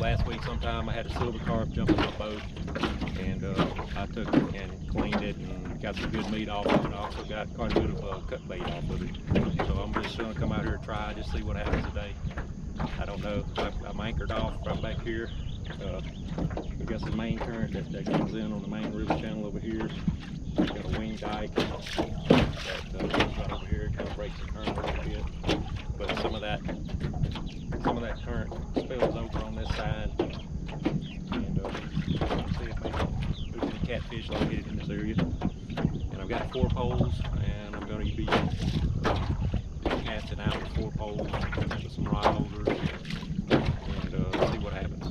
last week sometime I had a silver carp jump in my boat, and I took and cleaned it and got some good meat off of it. I also got quite a bit of cut bait off of it. So I'm just going to come out here and try, just see what happens today. I don't know. I'm anchored off right back here. We got some main current that comes in on the main river channel over here. We've got a wing dike that goes right over here. It kind of breaks the current a little bit, but some of that current spills over on this side. And see if maybe there's any catfish located in this area. And I've got 4 poles, and I'm going to be casting out with 4 poles with some rod holders, and see what happens.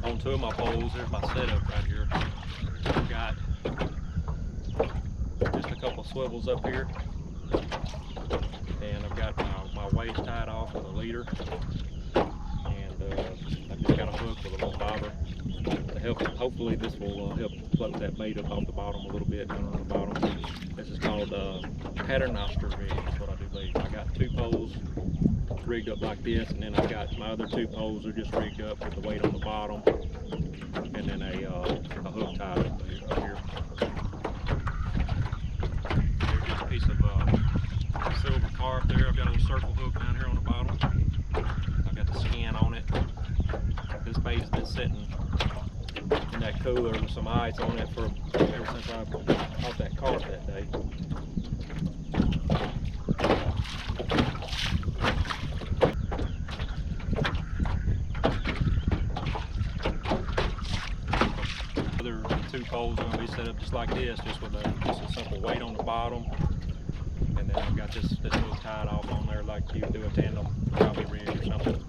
On 2 of my poles, there's my setup right here. I've got just a couple swivels up here, and I've got my weights tied off with a leader, and I've just got a hook with a little bobber to help. Hopefully this will help float that bait up off the bottom a little bit, down on the bottom. This is called pattern lobster rig. That's what I do bait. I got 2 poles rigged up like this, and then I've got my other 2 poles are just rigged up with the weight on the bottom, and then a hook tied up here. There's just a piece of silver carp there. I've got a little circle hook down here on the bottom. I've got the skin on it. This bait has been sitting in that cooler with some ice on it ever since I caught that carp that day. Other 2 poles are going to be set up just like this, just with just a simple weight on the bottom. And then I've got this hook tied off on there like you would do a tandem crappie rig or something.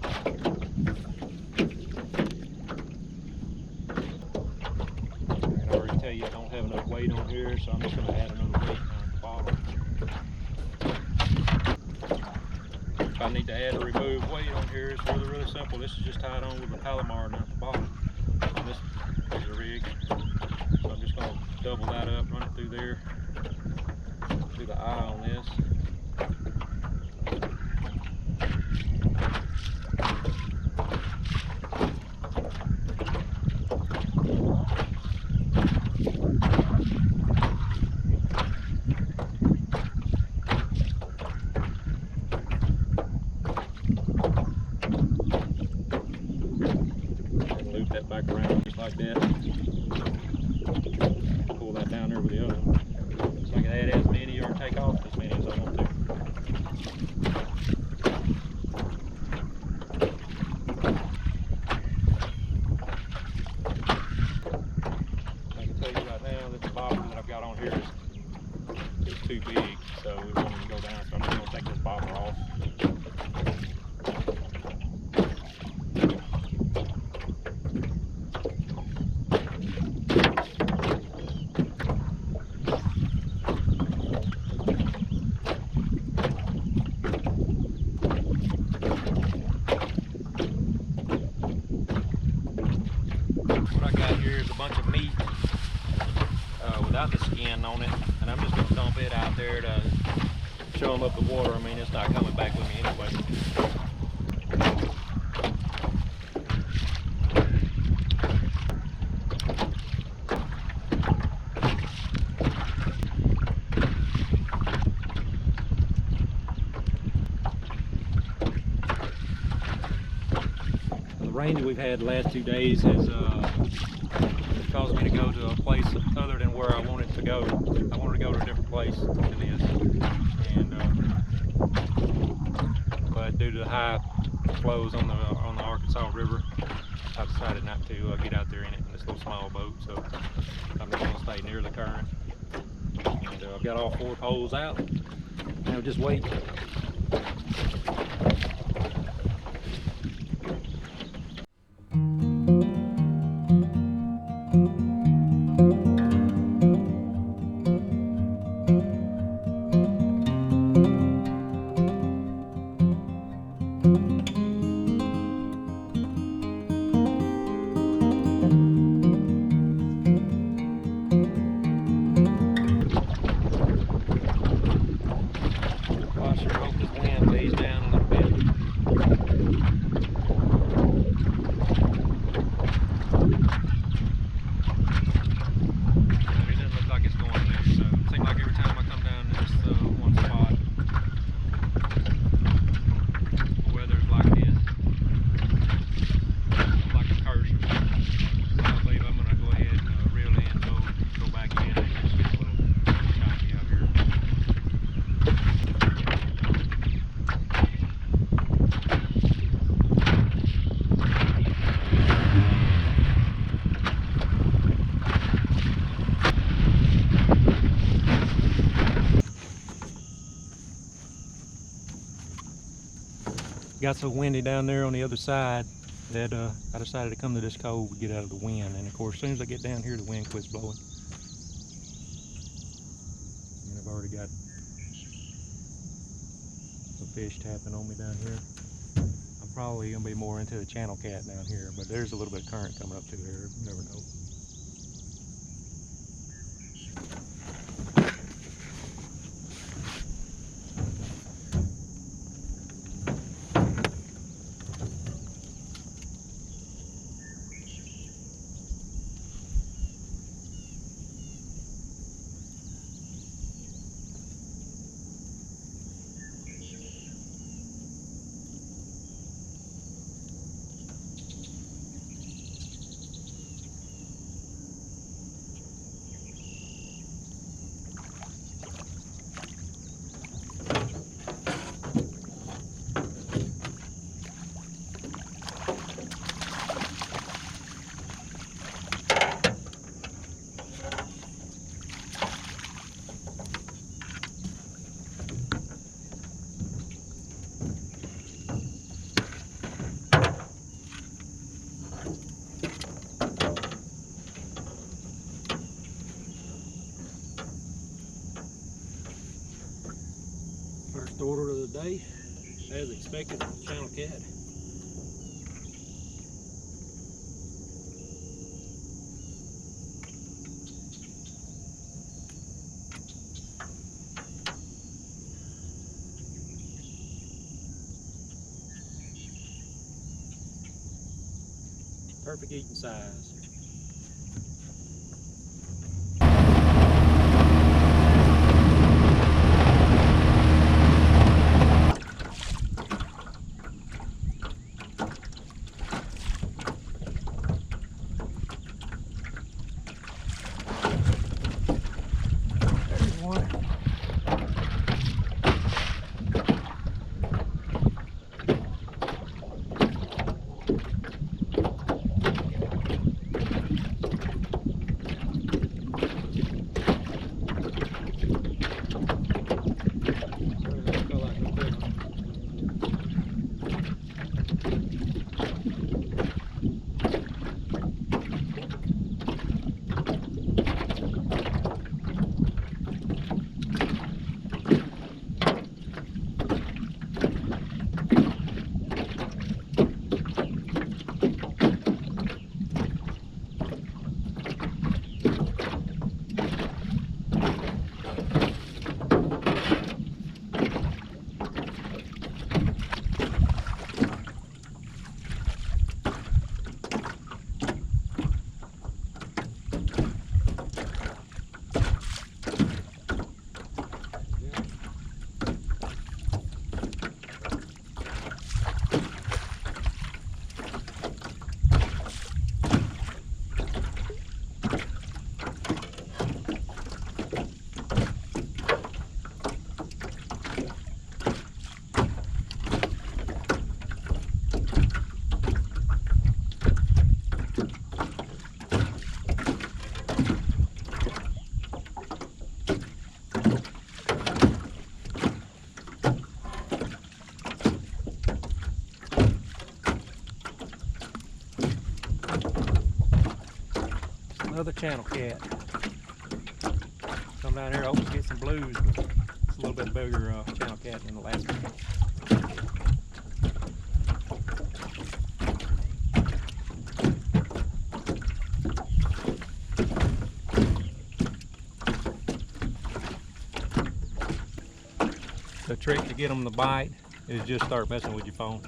I can already tell you I don't have enough weight on here, so I'm just going to add another weight on the bottom. If I need to add or remove weight on here, it's really simple. This is just tied on with a Palomar down at the bottom. And this is a rig. So I'm just going to double that up, run it through there. Do the eye on this. And loop that back around just like that. Pull that down there with the other one. So I can add as many or take off as many as I want to. I can tell you right now that the bobber that I've got on here is too big, so it won't even go down, so I'm just going to take this bobber off. What I got here is a bunch of meat without the skin on it, and I'm just going to dump it out there to show them up the water. I mean, it's not coming back with me anyway. The rain that we've had the last 2 days has caused me to go to a place other than where I wanted to go. I wanted to go to a different place than this, and but due to the high flows on the Arkansas River, I decided not to get out there in it in this little small boat. So I'm just going to stay near the current, and I've got all 4 poles out. Now just wait. I sure hope this wind lays down a little bit. got so windy down there on the other side that I decided to come to this cove to get out of the wind. And of course, as soon as I get down here, the wind quits blowing. And I've already got some fish tapping on me down here. I'm probably gonna be more into the channel cat down here, but there's a little bit of current coming up through there. You never know. First order of the day, as expected, channel cat. Perfect eating size. Another channel cat. Come down here, hoping to get some blues, but it's a little bit bigger channel cat than the last one. The trick to get them to bite is just start messing with your phone.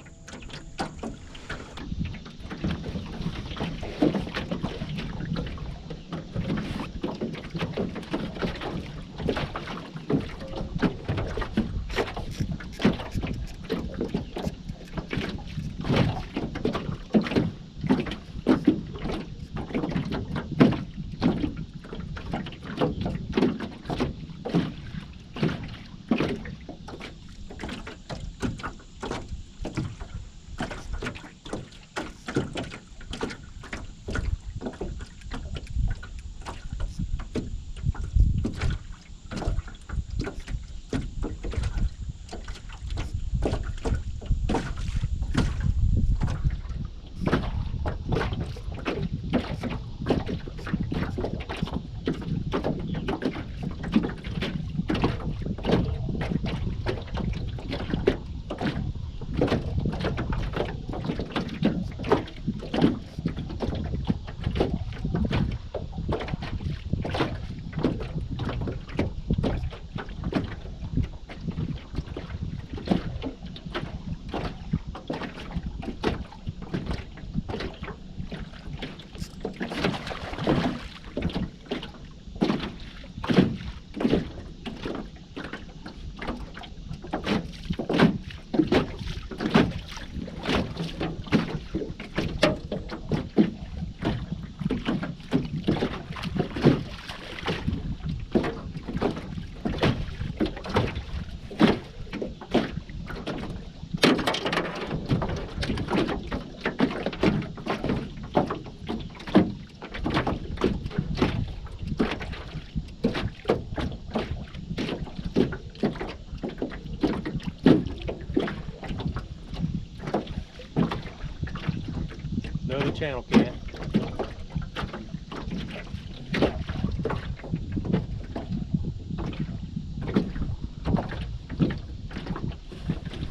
Another channel cat.